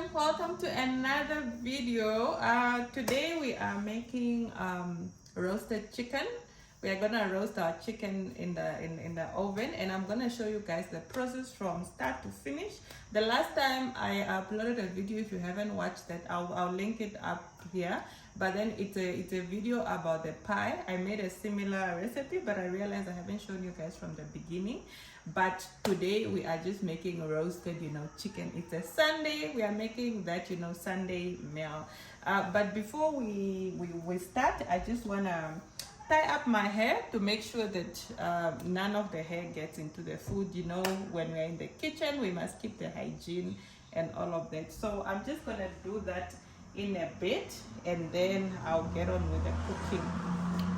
welcome to another video. Today we are making roasted chicken. We are gonna roast our chicken in the oven, and I'm gonna show you guys the process from start to finish. The last time I uploaded a video, if you haven't watched that, I'll link it up here. But then it's a video about the pie. I made a similar recipe, but I realized I haven't shown you guys from the beginning. But today we are just making roasted, chicken. It's a Sunday. We are making that, Sunday meal. But before we start, I just wanna tie up my hair to make sure that none of the hair gets into the food. When we're in the kitchen, we must keep the hygiene and all of that. So I'm just gonna do that in a bit, and then I'll get on with the cooking.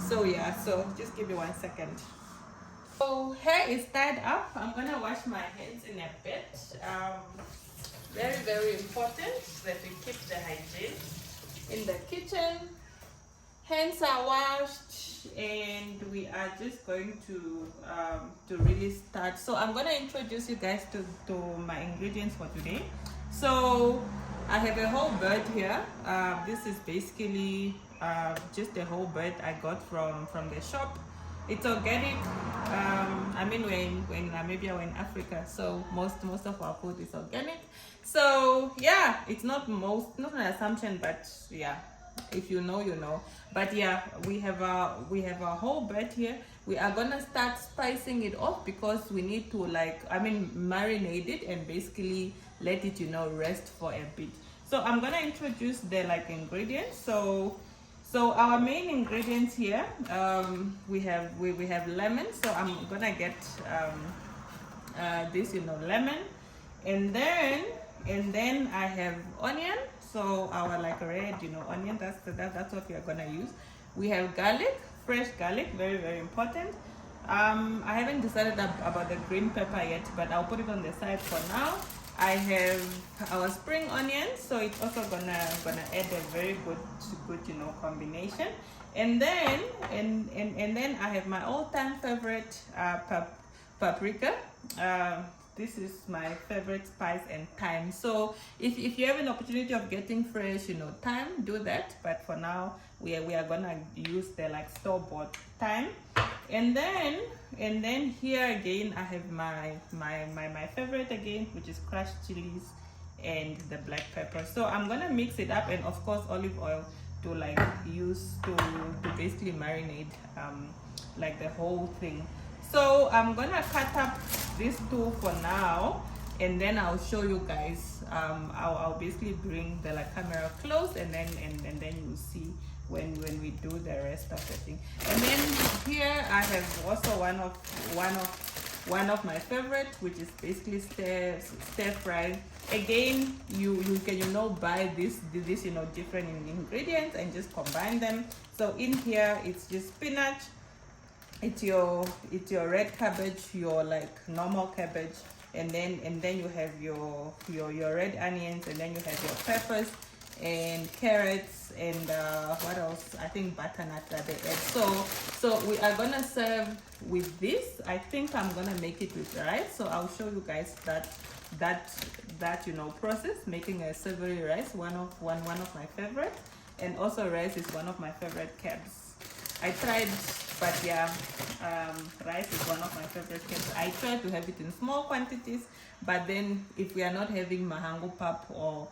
So yeah, so just give me 1 second. So hair is tied up. I'm gonna wash my hands in a bit. Very, very important that we keep the hygiene in the kitchen. Hands are washed, and we are just going to really start. So I'm gonna introduce you guys to my ingredients for today. So I have a whole bird here. This is basically just a whole bird I got from the shop. It's organic. I mean, we're in Namibia, we're in Africa, so most of our food is organic. So yeah, it's not an assumption, but yeah, if you know, you know. But yeah, we have a whole bird here. We are gonna start spicing it off because we need to marinate it and basically let it rest for a bit. So I'm gonna introduce the ingredients. So our main ingredients here, we have lemon. So I'm gonna get this lemon, and then I have onion. So our red onion, that's what we are gonna use. We have garlic, fresh garlic, very, very important. I haven't decided about the green pepper yet, but I'll put it on the side for now. I have our spring onions, so it's also gonna add a very good combination. And then I have my all-time favorite paprika. This is my favorite spice, and thyme. So if you have an opportunity of getting fresh thyme, do that. But for now, we are gonna use the store-bought thyme. And then here again I have my favorite again, which is crushed chilies and the black pepper. So I'm gonna mix it up, and of course olive oil to use to basically marinate the whole thing. So I'm gonna cut up these two for now, and then I'll show you guys. I'll basically bring the camera close, and then you'll see when we do the rest of the thing. And then here I have also one of my favorite, which is basically stir fry. Again, you can buy this different ingredients and just combine them. So in here it's just spinach, it's your red cabbage, your normal cabbage, and then you have your red onions, and then you have your peppers and carrots, and what else? I think butternut that they add. So we are gonna serve with this. I think I'm gonna make it with rice, so I'll show you guys that process, making a savory rice, one of my favorite. And also rice is one of my favorite carbs. I tried, but yeah, rice is one of my favorite carbs. I try to have it in small quantities, but then if we are not having mahango pap or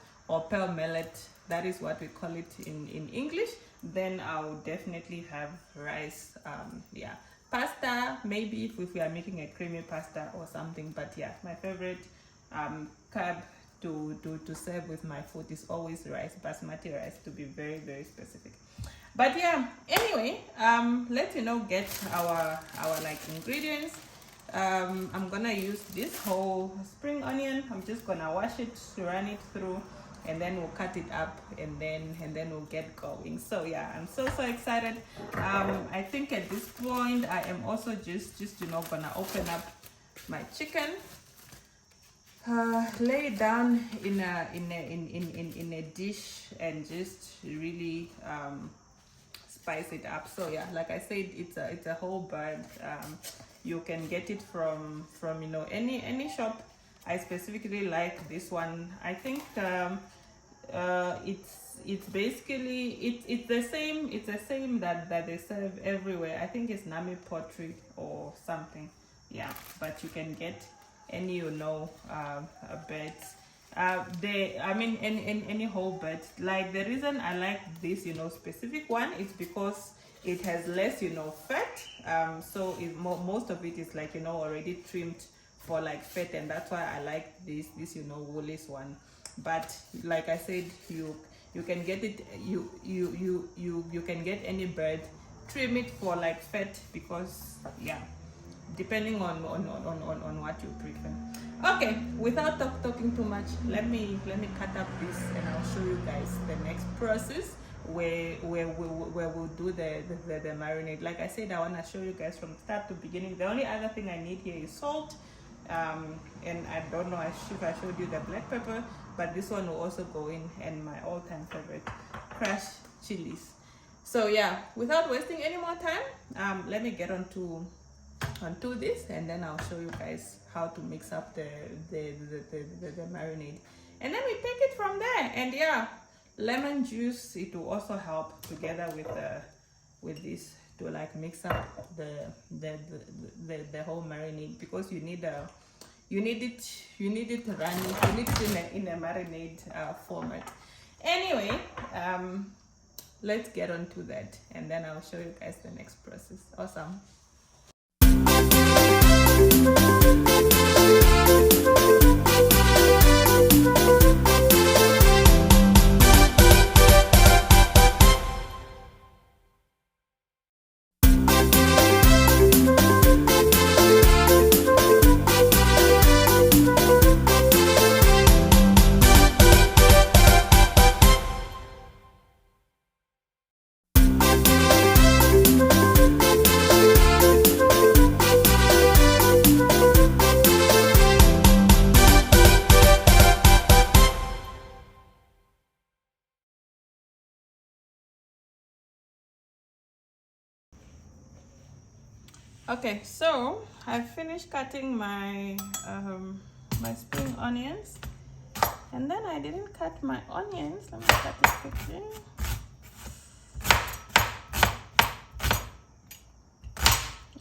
pearl millet, that is what we call it in English, then I'll definitely have rice. Yeah, pasta maybe if we are making a creamy pasta or something. But yeah, my favorite carb to serve with my food is always rice, basmati rice, to be very, very specific. But yeah, anyway, let's get our ingredients. I'm gonna use this whole spring onion. I'm just gonna wash it, run it through, and then we'll cut it up, and then we'll get going. So yeah, I'm so excited. I think at this point I am also just gonna open up my chicken, lay it down in a dish, and just really spice it up. So yeah, like I said, it's a whole bird. You can get it from any shop. I specifically like this one. I think it's basically it's the same that they serve everywhere. I think it's Nami Pottery or something. Yeah, but you can get any birds. I mean any whole birds. Like the reason I like this specific one is because it has less fat. So most of it is like already trimmed for like fat, and that's why I like this Woolies one. But like I said, you can get it, you can get any bird, trim it for like fat, because yeah, depending on what you prefer. Okay, without talking too much, let me cut up this and I'll show you guys the next process where we'll do the marinade. Like I said, I want to show you guys from start to beginning. The only other thing I need here is salt, and I don't know if I showed you the black pepper, but this one will also go in, and my all-time favorite, crushed chilies. So yeah, without wasting any more time, let me get onto this, and then I'll show you guys how to mix up the marinade, and then we take it from there. And yeah, lemon juice, it will also help together with this to like mix up the whole marinade, because you need it running, you need it in a marinade format. Anyway, let's get on to that, and then I'll show you guys the next process. Awesome. Okay, so I finished cutting my my spring onions, and then I didn't cut my onions. Let me cut it quickly.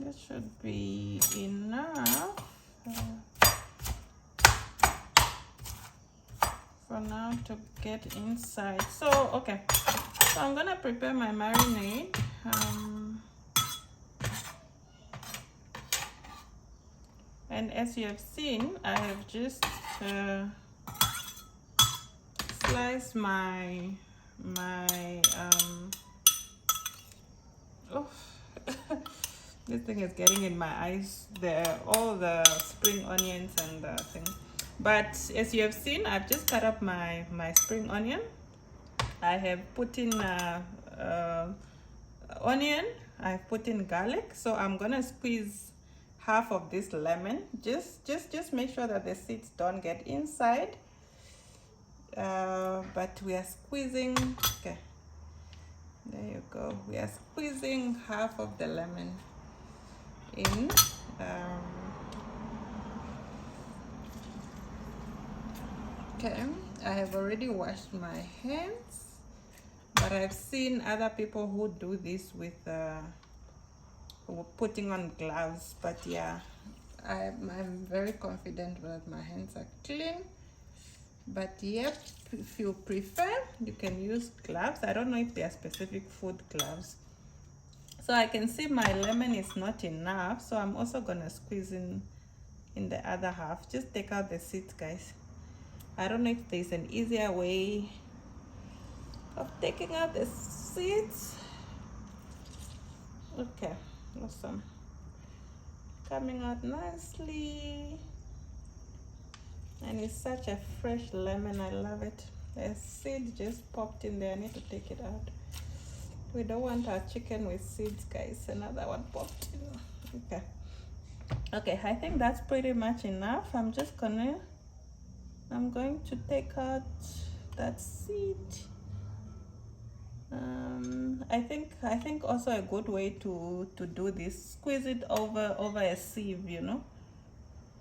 This should be enough for now to get inside. So okay, so I'm gonna prepare my marinade. And as you have seen, I have just sliced my oh this thing is getting in my eyes, all the spring onions and the thing. But as you have seen, I've just cut up my spring onion. I have put in onion, I've put in garlic. So I'm gonna squeeze half of this lemon. Just make sure that the seeds don't get inside, but we are squeezing. Okay, there you go. We are squeezing half of the lemon in. Okay, I have already washed my hands, but I've seen other people who do this with putting on gloves. But yeah, I'm very confident that my hands are clean. But yep, if you prefer, you can use gloves. I don't know if they are specific food gloves. So I can see my lemon is not enough, so I'm also gonna squeeze in the other half. Just take out the seeds, guys. I don't know if there's an easier way of taking out the seeds. Okay, awesome, coming out nicely, and it's such a fresh lemon. I love it. The seed just popped in there. I need to take it out. We don't want our chicken with seeds, guys. Another one popped in. Okay, I think that's pretty much enough. I'm going to take out that seed. I think also a good way to do this, squeeze it over a sieve, you know,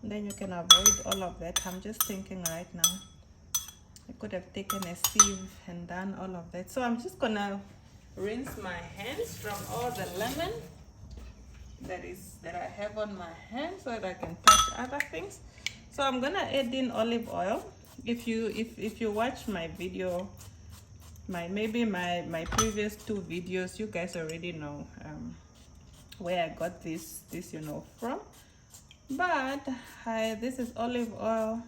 then you can avoid all of that. I'm just thinking right now. I could have taken a sieve and done all of that. So I'm just gonna rinse my hands from all the lemon that I have on my hands so that I can touch other things. So I'm gonna add in olive oil. If you watch my video, maybe my previous 2 videos, you guys already know where I got this from. But this is olive oil.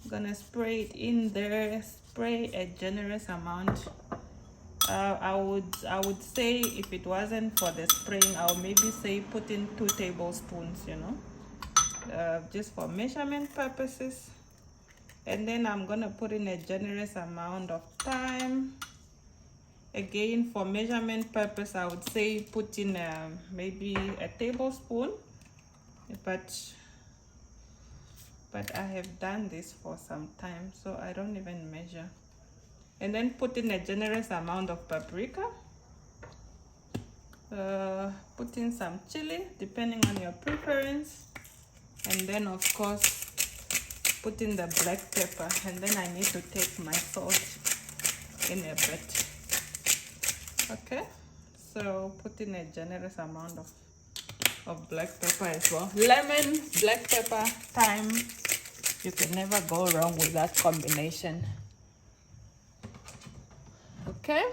I'm gonna spray it in there. Spray a generous amount. I would say if it wasn't for the spraying, I would maybe say put in 2 tablespoons, just for measurement purposes. And then I'm gonna put in a generous amount of thyme. Again, for measurement purpose, I would say put in maybe a tablespoon, but I have done this for some time, so I don't even measure. And then put in a generous amount of paprika. Put in some chili depending on your preference, and then of course put in the black pepper. And then I need to take my salt in a bit. Okay, so put in a generous amount of black pepper as well. Lemon, black pepper, thyme. You can never go wrong with that combination. Okay.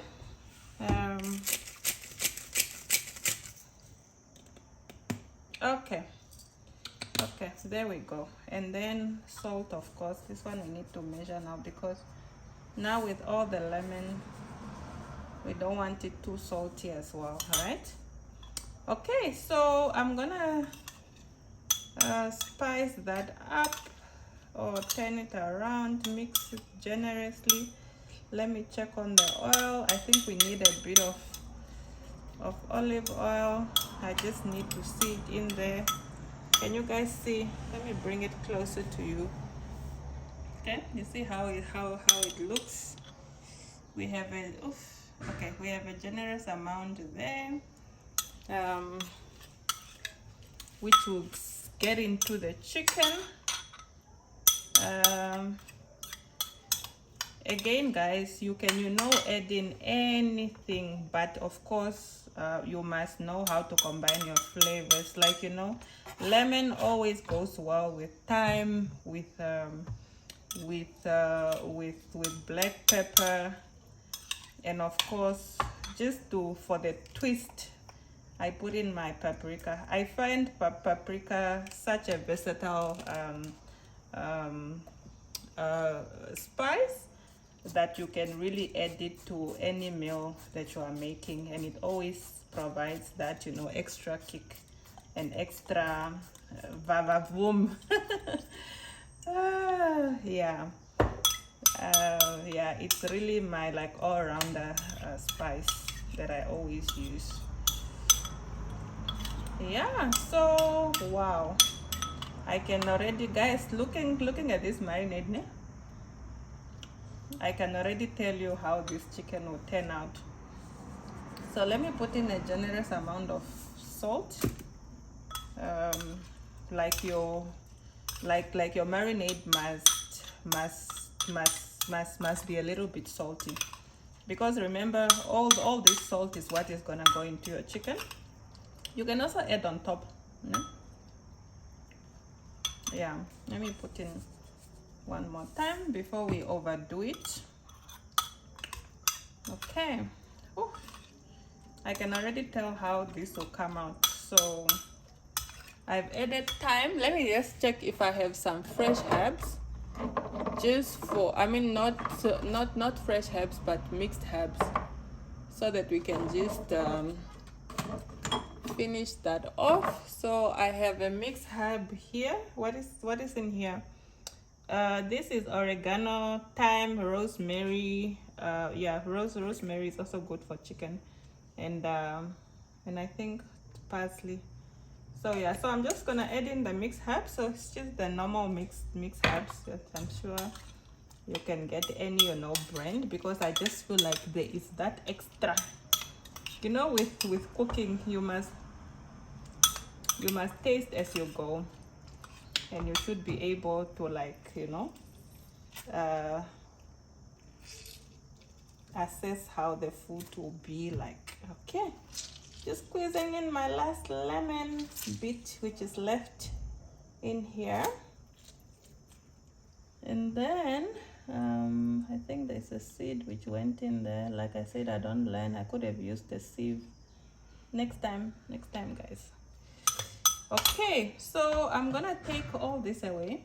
Okay, there we go. And then salt, of course. This one we need to measure now, because now with all the lemon, we don't want it too salty as well. All right. Okay, so I'm gonna spice that up, or turn it around, mix it generously. Let me check on the oil. I think we need a bit of olive oil. I just need to see it in there. Can you guys see? Let me bring it closer to you. Okay, you see how it looks. We have we have a generous amount there, which will get into the chicken. Again, guys, you can add in anything, but of course you must know how to combine your flavors. Like, lemon always goes well with thyme, with black pepper, and of course, just for the twist, I put in my paprika. I find paprika such a versatile spice that you can really add it to any meal that you are making, and it always provides that extra kick and extra vavavoom. Yeah, it's really my all-rounder spice that I always use. Yeah, so wow, I can already, guys, looking at this marinade, ne? I can already tell you how this chicken will turn out. So let me put in a generous amount of salt. Like your marinade must be a little bit salty, because remember, all this salt is what is gonna go into your chicken. You can also add on top. Yeah, let me put in one more time before we overdo it. Okay. Ooh, I can already tell how this will come out. So I've added thyme. Let me just check if I have some fresh herbs, just for, not fresh herbs, but mixed herbs, so that we can just finish that off. So I have a mixed herb here. What is in here? This is oregano, thyme, rosemary. Rosemary is also good for chicken, and I think parsley. So yeah, so I'm just gonna add in the mixed herbs. So it's just the normal mixed herbs that I'm sure you can get any brand, because I just feel like there is that extra. With cooking, you must taste as you go, and you should be able to assess how the food will be like. Okay, just squeezing in my last lemon bit which is left in here. And then I think there's a seed which went in there. Like I said, I don't learn. I could have used a sieve. Next time guys. Okay, so I'm gonna take all this away.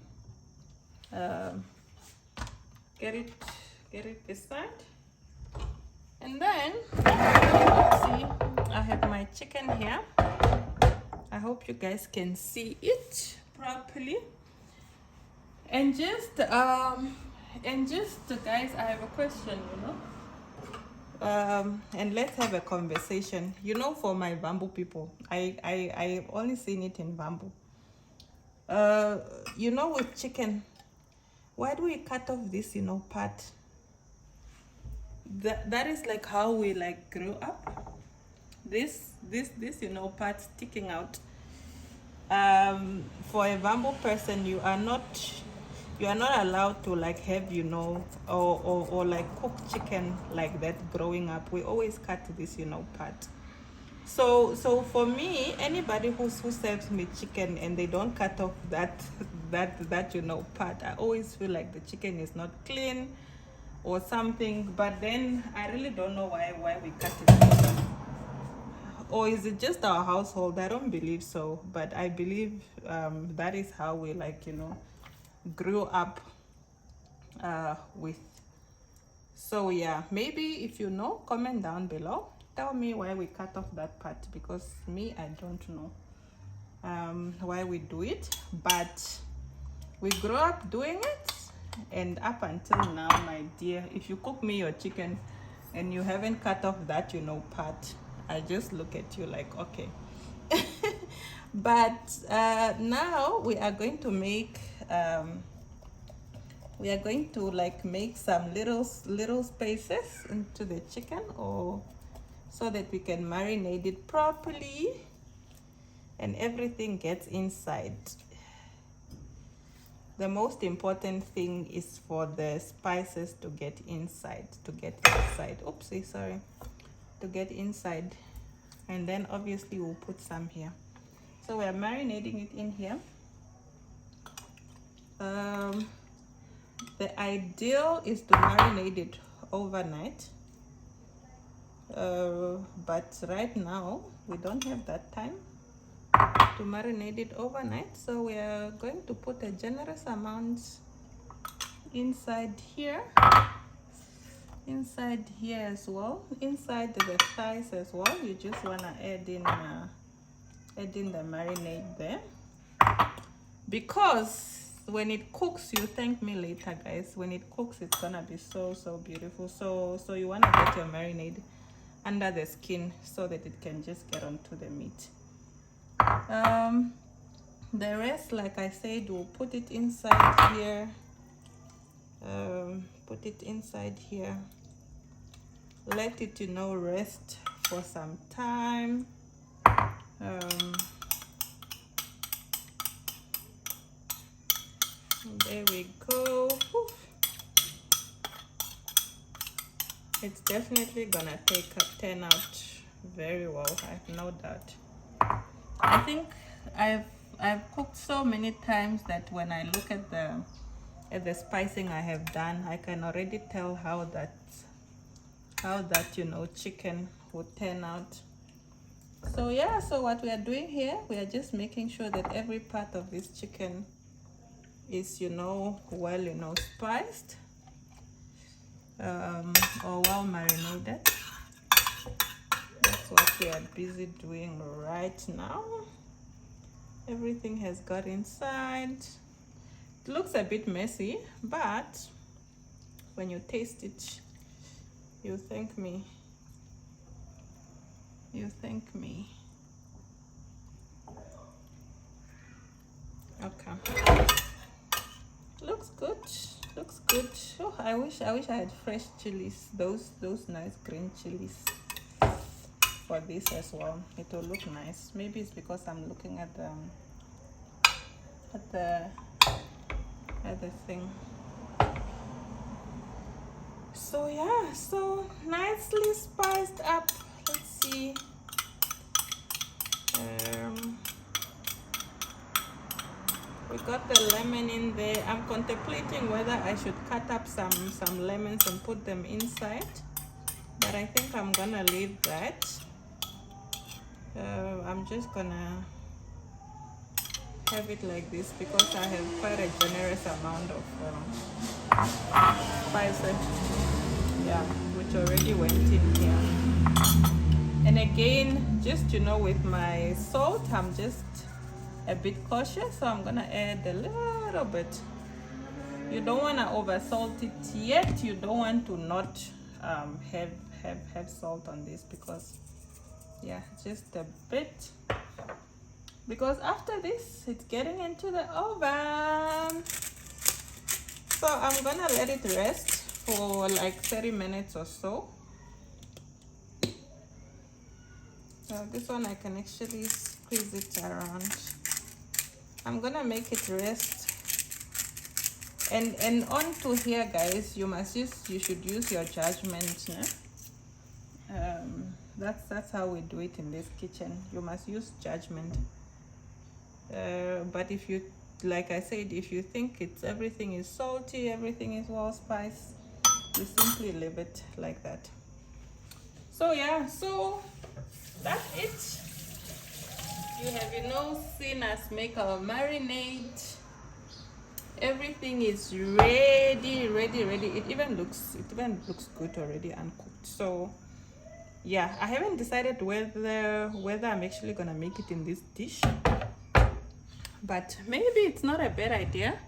Get it this side. And then see, I have my chicken here. I hope you guys can see it properly. And just guys, I have a question, and let's have a conversation. For my bamboo people, I've only seen it in bamboo. With chicken, why do we cut off this part? That is like how we like grew up. This part sticking out. For a bamboo person, you are not allowed to like have or like cook chicken like that. Growing up, we always cut this part. So for me, anybody who serves me chicken and they don't cut off that part, I always feel like the chicken is not clean or something. But then I really don't know why we cut it. Or is it just our household? I don't believe so, but I believe that is how we grew up with. So yeah, maybe if you know, comment down below. Tell me why we cut off that part, because me, I don't know why we do it, but we grew up doing it. And up until now, my dear, if you cook me your chicken and you haven't cut off that part, I just look at you like, okay. But now we are going to make make some little spaces into the chicken, or so that we can marinate it properly and everything gets inside. The most important thing is for the spices to get inside, Oopsie, sorry. To get inside. And then obviously we'll put some here. So we are marinating it in here. The ideal is to marinate it overnight. But right now we don't have that time to marinate it overnight, so we are going to put a generous amount inside here as well, inside the thighs as well. You just want to add in the marinade there, because when it cooks, you thank me later guys, when it cooks it's gonna be so beautiful. So you want to get your marinade under the skin so that it can just get onto the meat. The rest, like I said, we'll put it inside here. Let it rest for some time. There we go. It's definitely gonna turn out very well, I have no doubt. I think I've cooked so many times that when I look at the spicing I have done, I can already tell how that chicken would turn out. So yeah, so what we are doing here, we are just making sure that every part of this chicken is well spiced or well marinated. That's what we are busy doing right now. Everything has got inside. It looks a bit messy, but when you taste it, you thank me. Okay, looks good. Oh, I wish I had fresh chilies, those nice green chilies for this as well. It will look nice. Maybe it's because I'm looking at the thing. So yeah, so nicely spiced up. Let's see. We got the lemon in there. I'm contemplating whether I should cut up some lemons and put them inside, but I think I'm gonna leave that. I'm just gonna have it like this because I have quite a generous amount of spices, yeah, which already went in here. And again, just with my salt, I'm just a bit cautious, so I'm gonna add a little bit. You don't want to over salt it yet. You don't want to not have salt on this, because yeah, just a bit, because after this it's getting into the oven. So I'm gonna let it rest for like 30 minutes or so. So this one I can actually squeeze it around. I'm gonna make it rest. And on to here, guys, you should use your judgment, no? That's how we do it in this kitchen. You must use judgment. But if you, like I said, if you think everything is salty, everything is well spiced, you simply leave it like that. So yeah, so that's it. You have seen us make our marinade. Everything is ready. It even looks good already, uncooked. So yeah, I haven't decided whether I'm actually gonna make it in this dish, but maybe it's not a bad idea.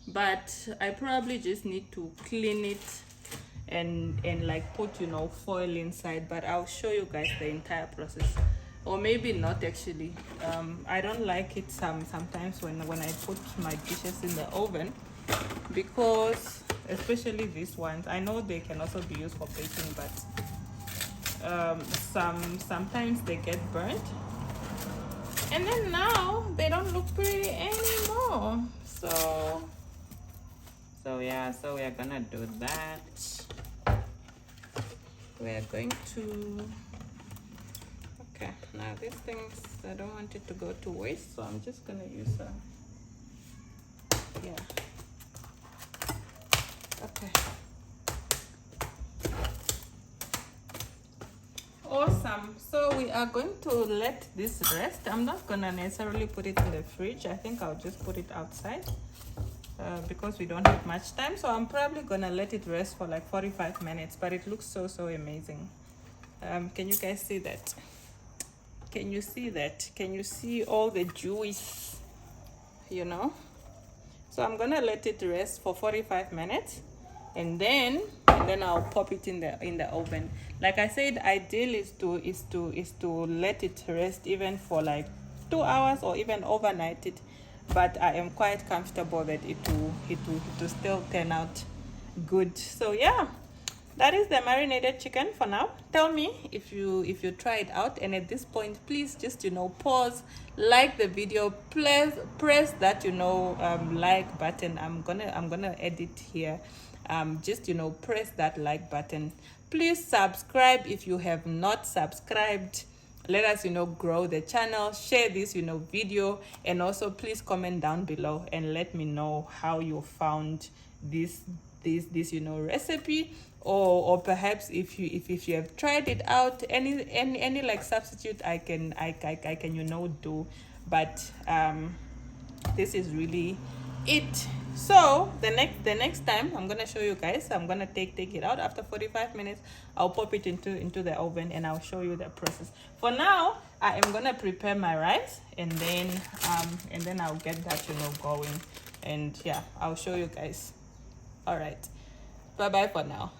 But I probably just need to clean it and like put foil inside, but I'll show you guys the entire process. Or maybe not actually. I don't like it sometimes when I put my dishes in the oven, because especially these ones, I know they can also be used for baking, but sometimes they get burnt, and then now they don't look pretty anymore. So yeah, so we are gonna do that. We are going to, okay, now these things, I don't want it to go to waste, so I'm just gonna use yeah, okay. Awesome. So we are going to let this rest. I'm not gonna necessarily put it in the fridge. I think I'll just put it outside because we don't have much time. So I'm probably gonna let it rest for like 45 minutes, but it looks so amazing. Can you guys see that? Can you see that? Can you see all the juice? So I'm gonna let it rest for 45 minutes, and then I'll pop it in the oven. Like I said, ideal is to let it rest even for like 2 hours or even overnight it, but I am quite comfortable that it will still turn out good. So yeah, that is the marinated chicken for now. Tell me if you try it out, and at this point, please just pause, like the video, press that like button. I'm gonna edit here. Just press that like button. Please subscribe if you have not subscribed. Let us grow the channel. Share this video, and also please comment down below and let me know how you found this recipe, or perhaps if you have tried it out, any like substitute I can do, but this is really it. So the next time I'm gonna show you guys, I'm gonna take it out after 45 minutes. I'll pop it into the oven and I'll show you the process. For now, I am gonna prepare my rice, and then I'll get that going, and yeah, I'll show you guys. All right, bye bye for now.